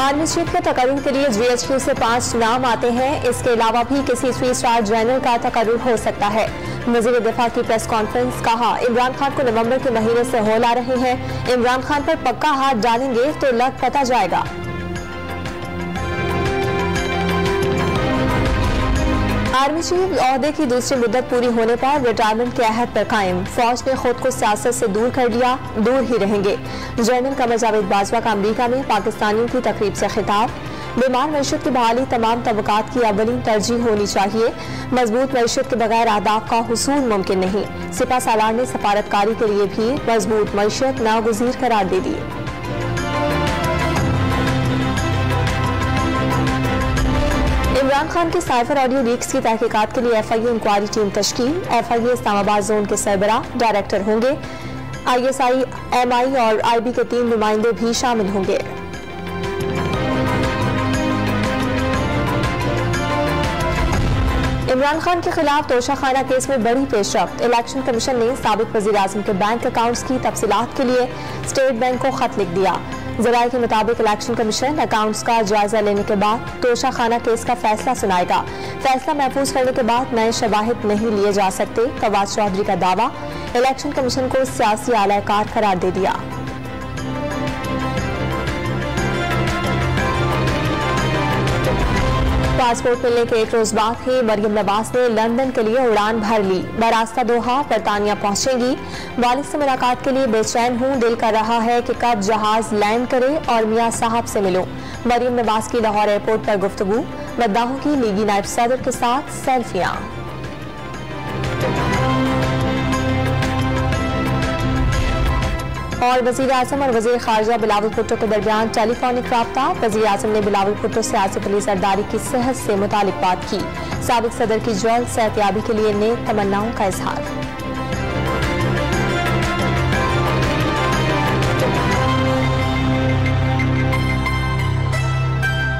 Army chief के तकर्रुर के लिए GHQ से 5 नाम आते हैं। इसके अलावा भी किसी 3 स्टार जनरल का तकर्रुर हो सकता है। वज़ीर दिफा की प्रेस कॉन्फ्रेंस, कहा इमरान खान को नवंबर के महीने से हौल आ रहे हैं। इमरान खान पर पक्का हाथ डालेंगे तो लग पता जाएगा। आर्मी चीफ ओहदे की दूसरी मुद्दत पूरी होने पर रिटायरमेंट के अहद पर कायम। फौज ने खुद को सियासत से दूर कर लिया, दूर ही रहेंगे। जनरल कमर जावेद बाजवा का अमरीका में पाकिस्तानियों की तकरीब से खिताब। बीमार मईशत की बहाली तमाम तबकात की अवलीन तरजीह होनी चाहिए। मजबूत मईशत के बगैर अहदाफ का हुसूल मुमकिन नहीं। सिपा सालार ने सफारतकारी के लिए भी मजबूत मईशत नागुज़ीर करार दे दी। इमरान खान के साइफर ऑडियो लीक्स की तहकीकात के लिए FIA इंक्वायरी टीम तश्कील। FIA इस्लामाबाद जोन के सरबराह डायरेक्टर होंगे। ISI, MI और IB के 3 नुमाइंदे भी शामिल होंगे। इमरान खान के खिलाफ तोशाखाना केस में बड़ी पेशरफ्त। इलेक्शन कमीशन ने साबिक वजीर आजम के बैंक अकाउंट्स की तफसीलात के लिए स्टेट बैंक को खत लिख दिया। ज़राए के मुताबिक इलेक्शन कमीशन अकाउंट्स का जायजा लेने के बाद तोशाखाना केस का फैसला सुनाएगा। फैसला महफूज करने के बाद नए शवाहिद नहीं लिए जा सकते। फवाद चौधरी का दावा, इलेक्शन कमीशन को सियासी आलाकार करार दे दिया। पासपोर्ट मिलने के 1 रोज बाद ही मरियम नवाज ने लंदन के लिए उड़ान भर ली। बरास्ता दोहा बरतानिया पहुंचेंगी। वालिद से मुलाकात के लिए बेचैन हूं, दिल कर रहा है कि कब जहाज लैंड करे और मियां साहब से मिलूं। मरियम नवाज की लाहौर एयरपोर्ट पर गुफ्तगू। मद्दाहों की लीगी नायब सदर के साथ सेल्फियां। और वज़ीर आज़म और वज़ीर ख़ारिजा बिलावल भुट्टो के दरमियान टेलीफोनिक राब्ता। वज़ीर आज़म ने बिलावल भुट्टो से आसिफ अली ज़रदारी की सेहत से मुतालिक बात की। साबिक सदर की जल्द सेहतयाबी के लिए नेक तमन्नाओं का इजहार।